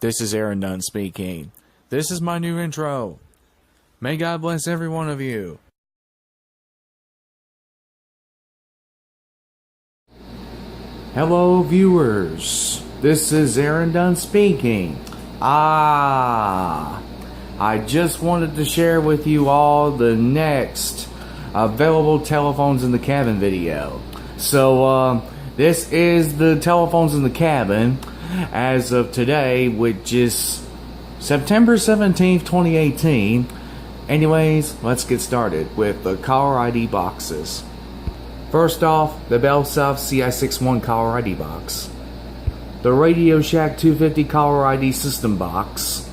This is Aaron Dunn speaking. This is my new intro. May God bless every one of you. Hello viewers, this is Aaron Dunn speaking. I just wanted to share with you all the next available telephones in the cabin video. So this is the telephones in the cabin as of today, which is September 17th, 2018. Anyways, let's get started with the caller ID boxes. First off, the Bell South CI61 caller ID box, the Radio Shack 250 caller ID system box,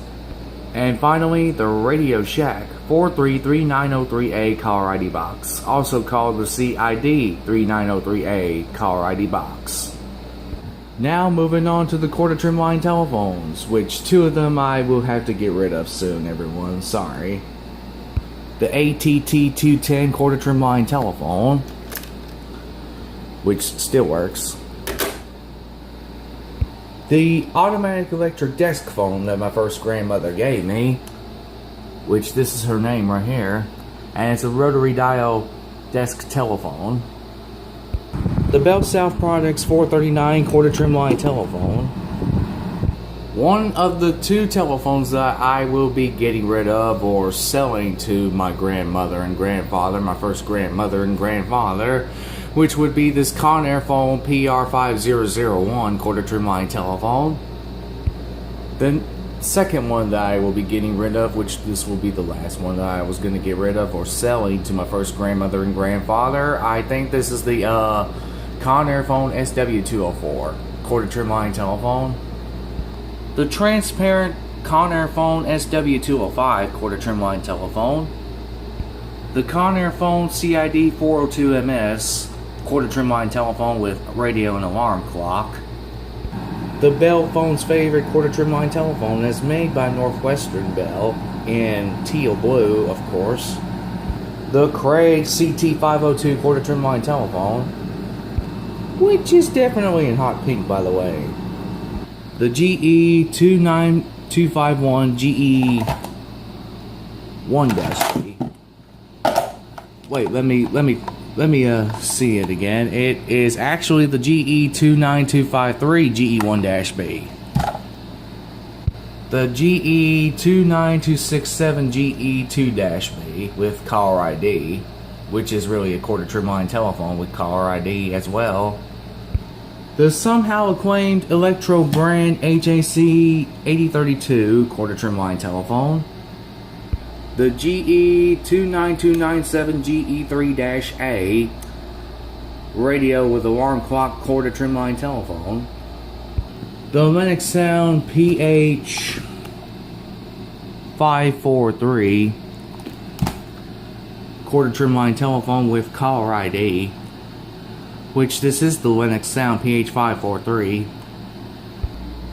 and finally the Radio Shack 433903A caller ID box, also called the CID 3903A caller ID box. Now moving on to the Corded Trimline telephones, which two of them I will have to get rid of soon, everyone, sorry. The ATT210 Corded Trimline telephone, which still works. The automatic electric desk phone that my first grandmother gave me, which this is her name right here, and it's a rotary dial desk telephone. The Bell South Products 439 Corded Trimline telephone. One of the two telephones that I will be getting rid of or selling to my grandmother and grandfather, my first grandmother and grandfather, which would be this Conairphone PR5001 Corded Trimline telephone. The second one that I will be getting rid of, which this will be the last one that I was going to get rid of or selling to my first grandmother and grandfather, I think this is the Conairphone SW-204 Corded Trimline telephone. The transparent Conairphone SW-205 Corded Trimline telephone. The Conairphone CID 402 MS Corded Trimline telephone with radio and alarm clock. The Bell Phone's favorite Corded Trimline telephone is made by Northwestern Bell in teal blue, of course. The Craig CT502 Corded Trimline telephone, which is definitely in hot pink, by the way. The GE29251 GE1-G. Wait, let me see it again. It is actually the GE29253 GE1-B. The GE29267 GE2-B with caller ID, which is really a Corded Trimline telephone with caller ID as well. The somehow acclaimed Electro brand HAC 8032 Corded Trimline telephone. The GE29297 GE3-A radio with alarm clock Corded Trimline telephone. The Lennox Sound PH543 Corded Trimline telephone with caller ID, which this is the Lennox Sound PH543.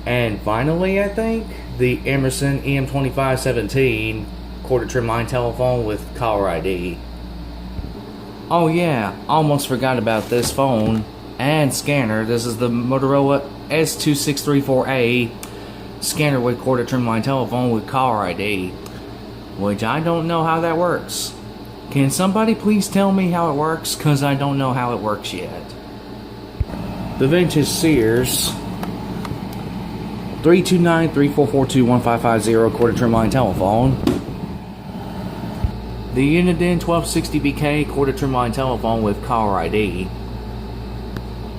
And finally, I think, the Emerson EM2517 Corded Trimline telephone with caller ID. Oh yeah, almost forgot about this phone and scanner. This is the Motorola S2634A scanner with Corded Trimline telephone with caller ID, which I don't know how that works. Can somebody please tell me how it works? Because I don't know how it works yet. The vintage Sears 329-3442-1550 Corded Trimline telephone. The Uniden 1260BK Corded Trimline telephone with caller ID,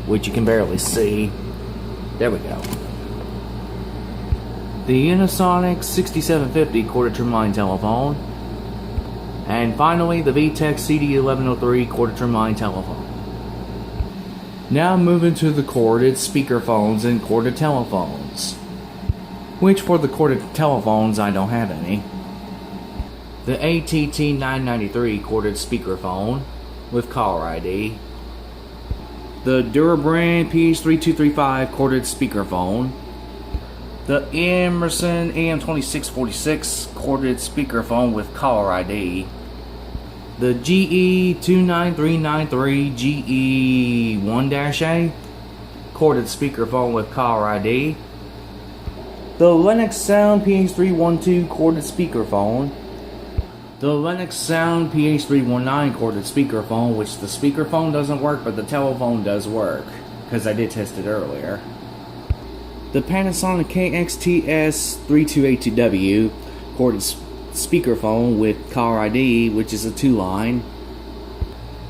which you can barely see. There we go. The Unisonic 6750 Corded Trimline telephone. And finally, the VTech CD1103 Corded Trimline telephone. Now moving to the corded speakerphones and corded telephones, which for the corded telephones I don't have any. The ATT993 corded speakerphone with caller ID. The Durabrand PH3235 corded speakerphone. The Emerson EM2646 corded speakerphone with caller ID. The GE29393 GE1-A corded speakerphone with caller ID. The Lennox Sound PH312 corded speakerphone. The Lennox Sound PH319 corded speakerphone, which the speakerphone doesn't work, but the telephone does work, because I did test it earlier. The Panasonic KXTS3282W corded speakerphone with caller ID, which is a 2-line.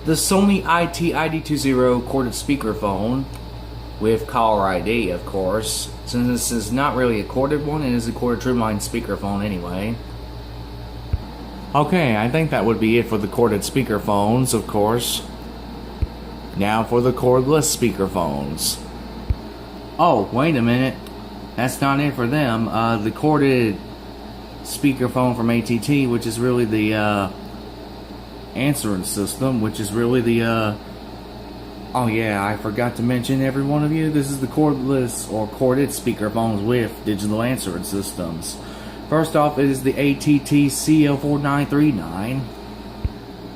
The Sony ID20 corded speakerphone with caller ID, of course, since this is not really a corded one, it is a corded trimline speakerphone anyway. Okay, I think that would be it for the corded speakerphones, of course. Now for the cordless speakerphones. Oh, wait a minute. That's not it for them. The corded speakerphone from ATT, which is really the answering system, which is really the oh yeah, I forgot to mention, every one of you, this is the cordless or corded speakerphones with digital answering systems. First off, it is the ATT CL4939,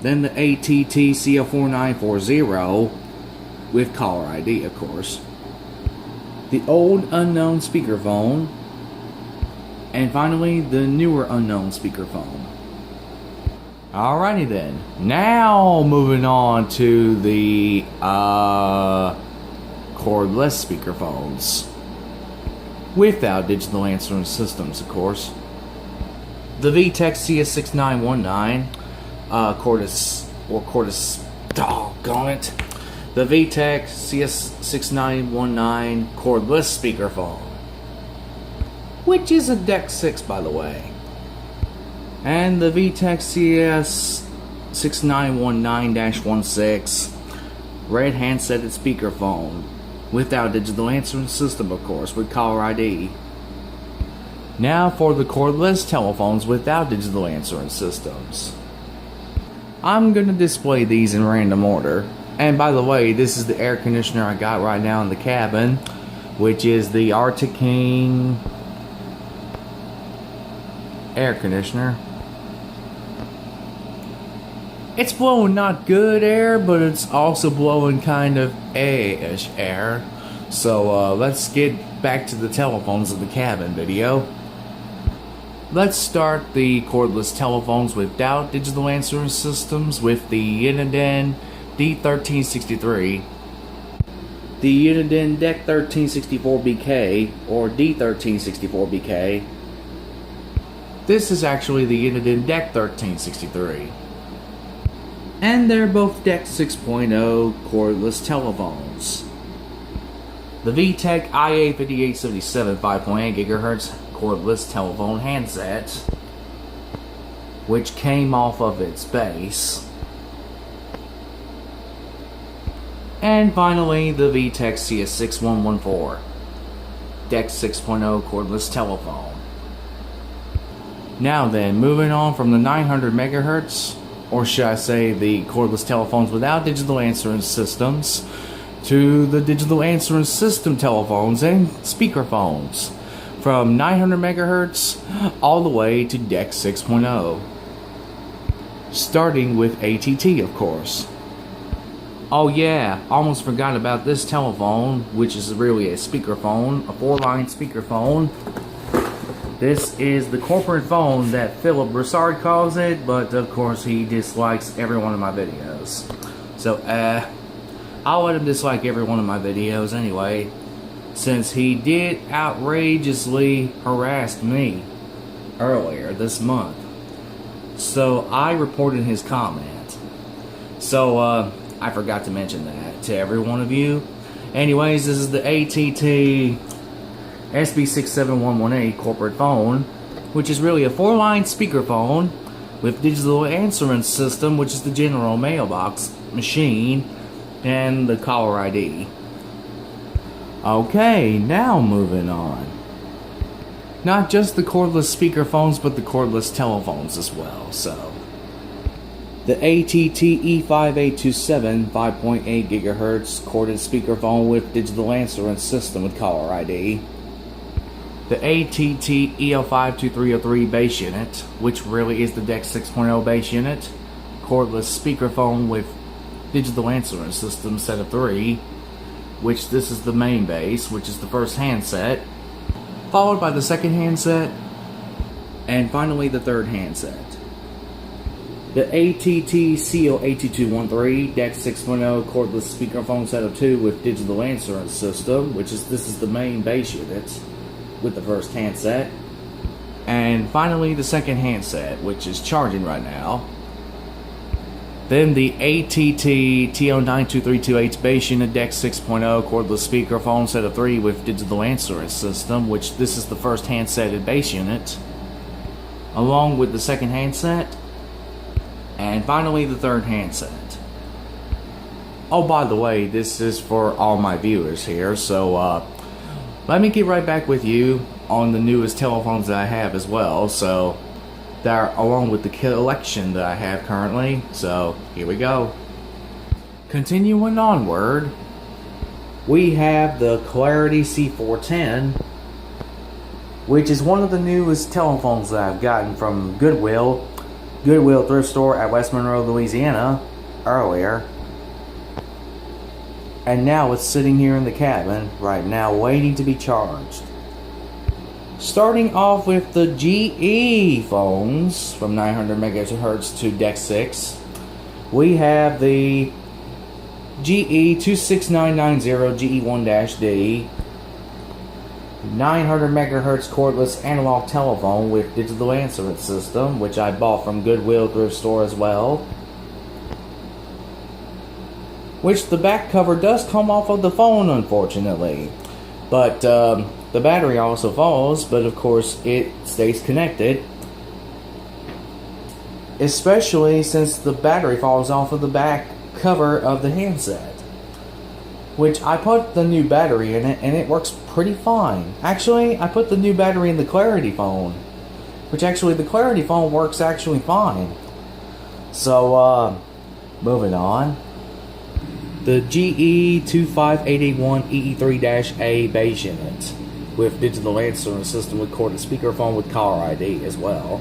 then the ATT CL4940 with caller ID, of course, the old unknown speakerphone, and finally the newer unknown speakerphone. Alrighty then, now moving on to the cordless speakerphones without digital answering systems, of course. The VTech CS6919 doggone it, the VTech CS6919 cordless speakerphone, which is a DEC 6, by the way. And the VTech CS6919-16 red handsetted speakerphone without digital answering system, of course, with caller ID. Now for the cordless telephones without digital answering systems. I'm going to display these in random order. And by the way, this is the air conditioner I got right now in the cabin, which is the Arctic King air conditioner. It's blowing not good air, but it's also blowing kind of ish air. So let's get back to the telephones in the cabin video. Let's start the cordless telephones without digital answering systems with the Uniden D1363, the Uniden DEC 1364BK or D1364BK. This is actually the Uniden DEC 1363. And they're both DEC 6.0 cordless telephones. The VTech IA5877 5.8 GHz cordless telephone handset, which came off of its base. And finally, the VTech CS6114 DEC 6.0 cordless telephone. Now then, moving on from the 900 MHz, or should I say the cordless telephones without digital answering systems, to the digital answering system telephones and speakerphones, from 900 MHz all the way to DEC 6.0. Starting with ATT, of course. Oh yeah, almost forgot about this telephone, which is really a speakerphone, a 4-line speakerphone. This is the corporate phone that Philip Broussard calls it, but of course he dislikes every one of my videos. So, I'll let him dislike every one of my videos anyway, since he did outrageously harass me earlier this month. So, I reported his comment. So, I forgot to mention that to every one of you. Anyways, this is the ATT SB67118 corporate phone, which is really a 4-line speakerphone with digital answering system, which is the general mailbox machine, and the caller ID. Okay, now moving on. Not just the cordless speakerphones, but the cordless telephones as well. So, the ATT E5827 5.8 GHz corded speakerphone with digital answering system with caller ID. The ATT EL52303 base unit, which really is the DEC 6.0 base unit, cordless speakerphone with digital answering system set of 3, which this is the main base, which is the first handset. followed by the second handset, and finally the third handset. The ATT Seal 8213 DEX 6.0 cordless speakerphone set of 2 with digital answering system, this is the main base unit with the first handset. And finally the second handset, which is charging right now. Then the ATT TO92328 base unit DEX 6.0 cordless speakerphone set of 3 with digital answering system, this is the first handset and base unit, along with the second handset. And finally, the third handset. Oh, by the way, this is for all my viewers here, so let me get right back with you on the newest telephones that I have as well. So, they're along with the collection that I have currently. So, here we go. Continuing onward, we have the Clarity C410, which is one of the newest telephones that I've gotten from Goodwill thrift store at West Monroe, Louisiana earlier, and now it's sitting here in the cabin right now waiting to be charged. Starting off with the GE phones from 900 MHz to DEX 6, we have the GE 26990 GE1-D 900 MHz cordless analog telephone with digital answering system, which I bought from Goodwill thrift store as well. Which the back cover does come off of the phone, unfortunately. But the battery also falls, but of course it stays connected. Especially since the battery falls off of the back cover of the handset. Which I put the new battery in it, and it works pretty fine. Actually, I put the new battery in the Clarity phone, which actually the Clarity phone works actually fine. So, moving on. The GE 25881 EE3-A base unit with digital answering system with corded speakerphone with caller ID as well.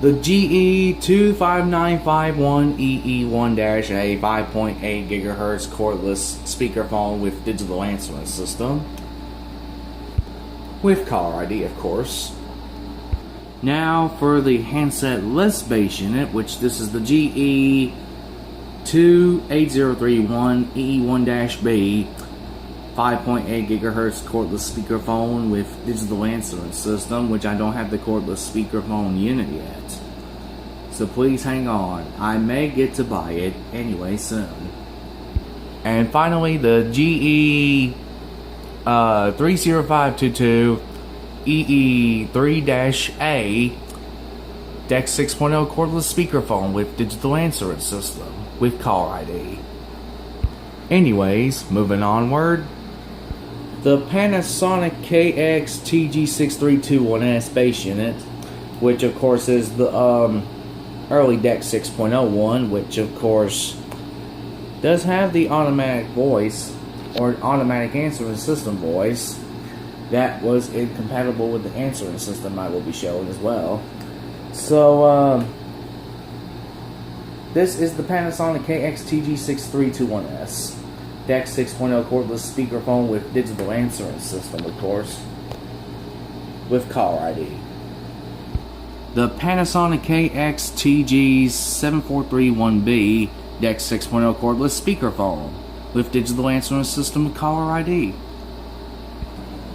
The GE 25951 EE1-A 5.8 GHz cordless speakerphone with digital answering system with caller ID, of course. Now for the handset-less base unit, which this is the GE 28031 EE1-B 5.8 GHz cordless speakerphone with digital answering system, which I don't have the cordless speakerphone unit yet. So please hang on. I may get to buy it anyway soon. And finally, the GE 30522 EE3-A DEX 6.0 cordless speakerphone with digital answering system with caller ID. Anyways, moving onward. The Panasonic KX-TG6321S base unit, which of course is the early DEX 6.0 one, which of course does have the automatic voice or automatic answering system voice that was incompatible with the answering system I will be showing as well. So this is the Panasonic KX-TG6321S DEX 6.0 cordless speakerphone with digital answering system, of course, with caller ID. The Panasonic KX-TG7431B DEX 6.0 cordless speakerphone with digital answering system with caller ID.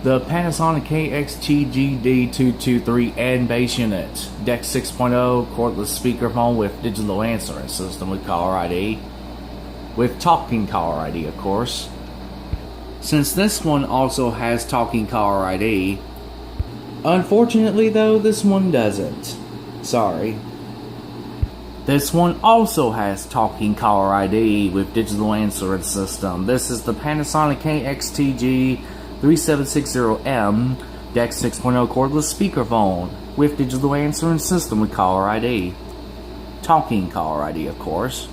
The Panasonic KX-TGD223N base unit DEX 6.0 cordless speakerphone with digital answering system with caller ID. With talking caller ID, of course. Since this one also has talking caller ID, unfortunately though, this one doesn't. Sorry. This one also has talking caller ID with digital answering system. This is the Panasonic KX-TG3760M DEX 6.0 cordless speakerphone with digital answering system with caller ID. Talking caller ID, of course.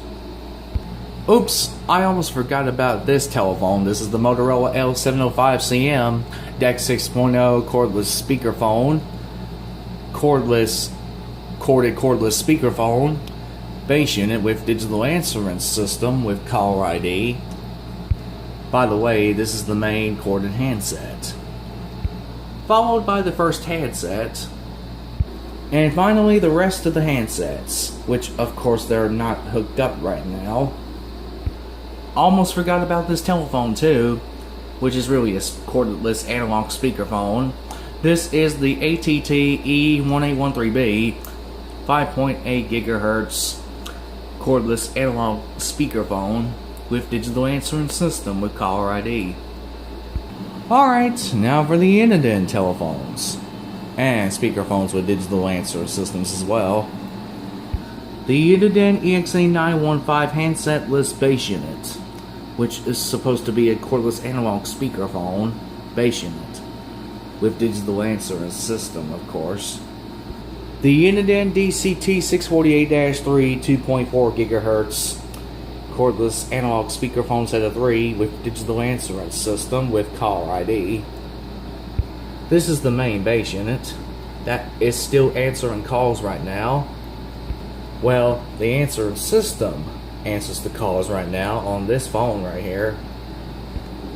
Oops, I almost forgot about this telephone. This is the Motorola L705CM DEX 6.0 cordless speakerphone, cordless speakerphone base unit with digital answering system with caller ID. By the way, this is the main corded handset. followed by the first handset, and finally the rest of the handsets, which of course they're not hooked up right now. Almost forgot about this telephone too, which is really a cordless analog speakerphone. This is the ATT E1813B 5.8 GHz cordless analog speakerphone with digital answering system with caller ID. Alright, now for the Dunn telephones and speakerphones with digital answer systems as well. The Dunn EXA915 handsetless bass unit, which is supposed to be a cordless analog speakerphone bass unit with digital answering system, of course. The Dunn DCT648-3 2.4 GHz cordless analog speakerphone set of 3 with digital answering system with caller ID. This is the main bass unit that is still answering calls right now. Well, the answering system answers the calls right now on this phone right here,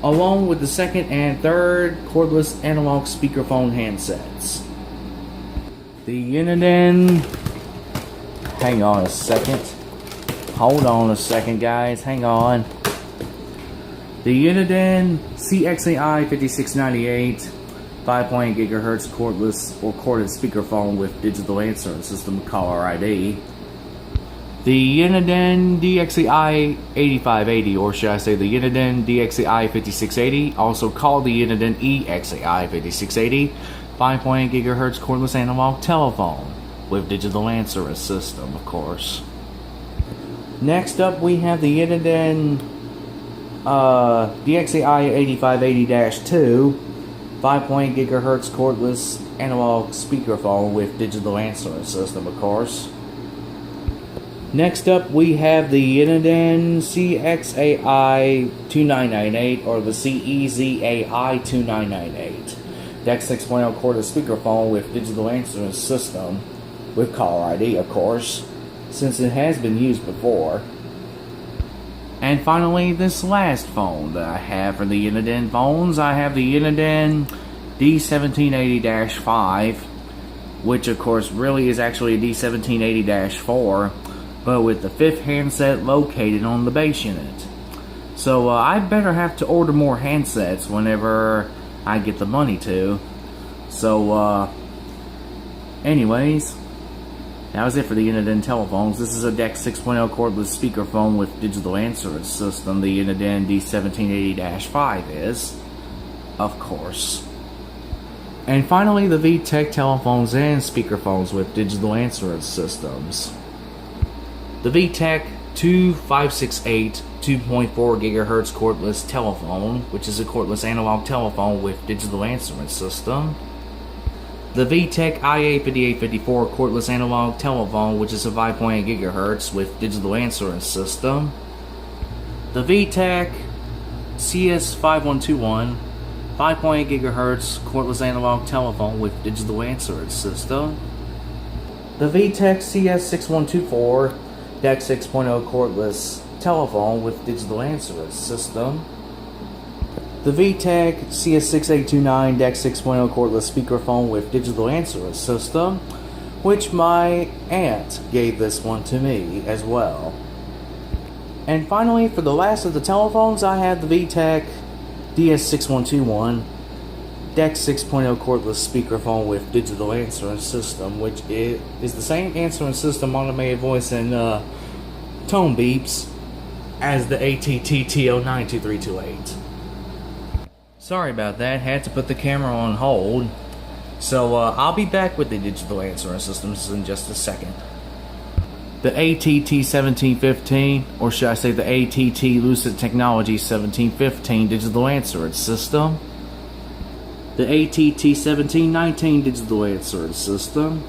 along with the second and third cordless analog speakerphone handsets. The Dunn, hang on a second. Hold on a second, guys. Hang on. The Dunn CXAI5698 5.8 GHz cordless or corded speakerphone with digital answering system caller ID. The Dunn DXAI8580, or should I say the Dunn DXAI5680, also called the Dunn EXAI5680, 5.8 GHz cordless analog telephone with digital answering system, of course. Next up, we have the Dunn DXAI8580-2 5.8 GHz cordless analog speakerphone with digital answering system, of course. Next up, we have the Dunn CXAI2998 or the CEZAI2998 DEX 6.0 cordless speakerphone with digital answering system with caller ID, of course, since it has been used before. And finally, this last phone that I have for the Dunn phones, I have the Dunn D1780-5, which of course really is actually a D1780-4, but with the fifth handset located on the base unit. So I better have to order more handsets whenever I get the money to. So anyways, that was it for the Dunn telephones. This is a DEX 6.0 cordless speakerphone with digital answering system. The Dunn D1780-5 is, of course. And finally, the VTech telephones and speakerphones with digital answering systems. The VTech 2568 2.4 GHz cordless telephone, which is a cordless analog telephone with digital answering system. The VTech IA5854 cordless analog telephone, which is a 5.8 GHz with digital answering system. The VTech CS5121 5.8 GHz cordless analog telephone with digital answering system. The VTech CS6124 DEX 6.0 cordless telephone with digital answering system. The VTech CS6829 DEX 6.0 cordless speakerphone with digital answering system, which my aunt gave this one to me as well. And finally, for the last of the telephones, I have the VTech DS6121 DEX 6.0 cordless speakerphone with digital answering system, which is the same answering system, automated voice, and tone beeps as the ATT TO92328. Sorry about that, had to put the camera on hold. So I'll be back with the digital answering systems in just a second. The ATT 1715, or should I say the ATT Lucid Technology 1715 digital answering system. The ATT 1719 digital answering system.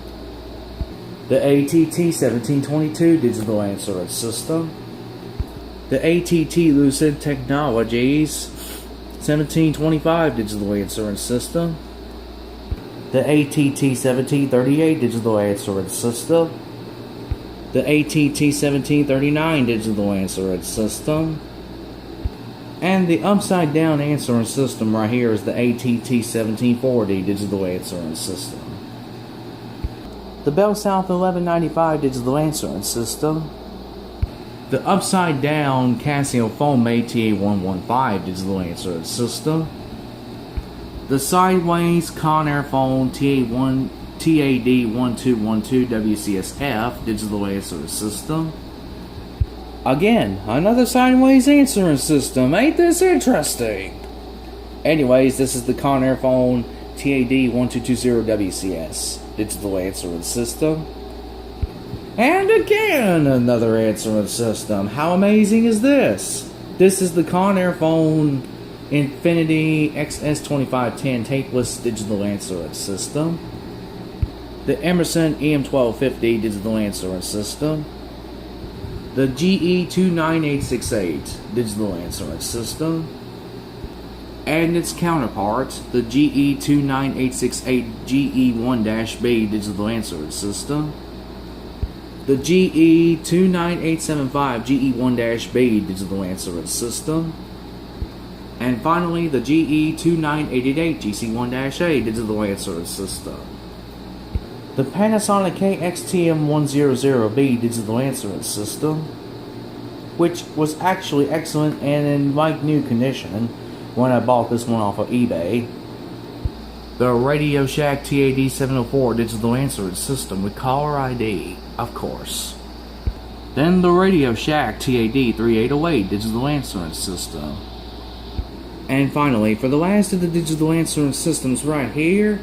The ATT 1722 digital answering system. The ATT Lucid Technologies 1725 digital answering system. The ATT 1738 digital answering system. The ATT 1739 digital answering system. And the upside down answering system right here is the ATT1740 digital answering system. The Bell South 1195 digital answering system. The upside down Casio PhoneMate TA115 digital answering system. The sideways Conairphone TAD1212 WCSF digital answering system. Again, another sideways answering system. Ain't this interesting? Anyways, this is the Conairphone TAD1220 WCS digital answering system. And again, another answering system. How amazing is this? This is the Conairphone Infinity XS2510 tapeless digital answering system. The Emerson EM1250 digital answering system. The GE29868 digital answering system. And its counterpart, the GE29868 GE1-B digital answering system. The GE29875 GE1-B digital answering system. And finally, the GE29888 GC1-A digital answering system. The Panasonic KXTM100B digital answering system, which was actually excellent and in like new condition when I bought this one off of eBay. The Radio Shack TAD704 digital answering system with caller ID, of course. Then the Radio Shack TAD3808 digital answering system. And finally, for the last of the digital answering systems right here,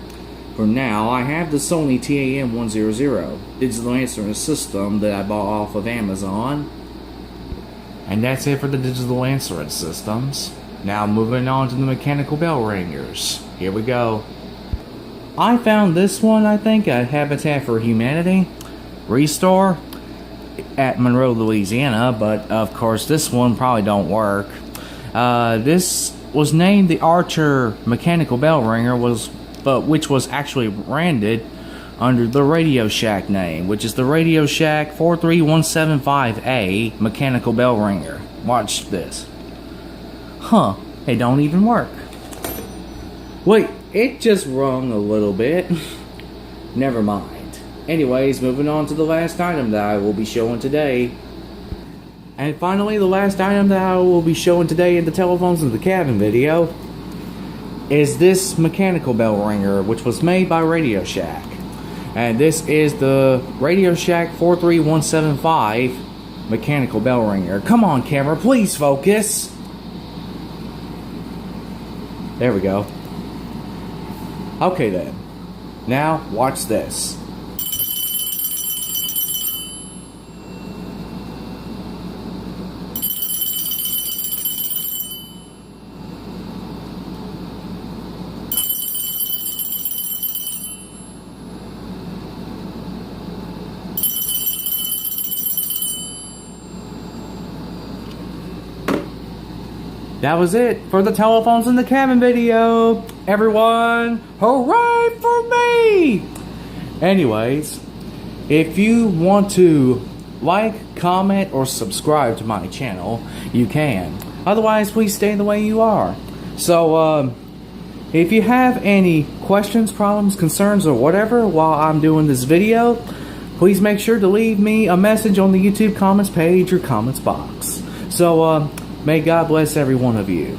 for now, I have the Sony TAM100 digital answering system that I bought off of Amazon. And that's it for the digital answering systems. Now moving on to the mechanical bell ringers. Here we go. I found this one, I think, at Habitat for Humanity Restore at Monroe, Louisiana, but of course this one probably don't work. This was named the Archer mechanical bell ringer, which was actually branded under the Radio Shack name, which is the Radio Shack 43175A mechanical bell ringer. Watch this. Huh, it don't even work. Wait, it just rung a little bit. Never mind. Anyways, moving on to the last item that I will be showing today. And finally, the last item that I will be showing today in the Telephones in the Cabin video is this mechanical bell ringer, which was made by Radio Shack. And this is the Radio Shack 43175 mechanical bell ringer. Come on, camera, please focus. There we go. Okay then. Now, watch this. That was it for the Telephones in the Cabin video. Everyone, hooray for me! Anyways, if you want to like, comment, or subscribe to my channel, you can. Otherwise, please stay the way you are. So, if you have any questions, problems, concerns, or whatever while I'm doing this video, please make sure to leave me a message on the YouTube comments page or comments box. So, may God bless every one of you.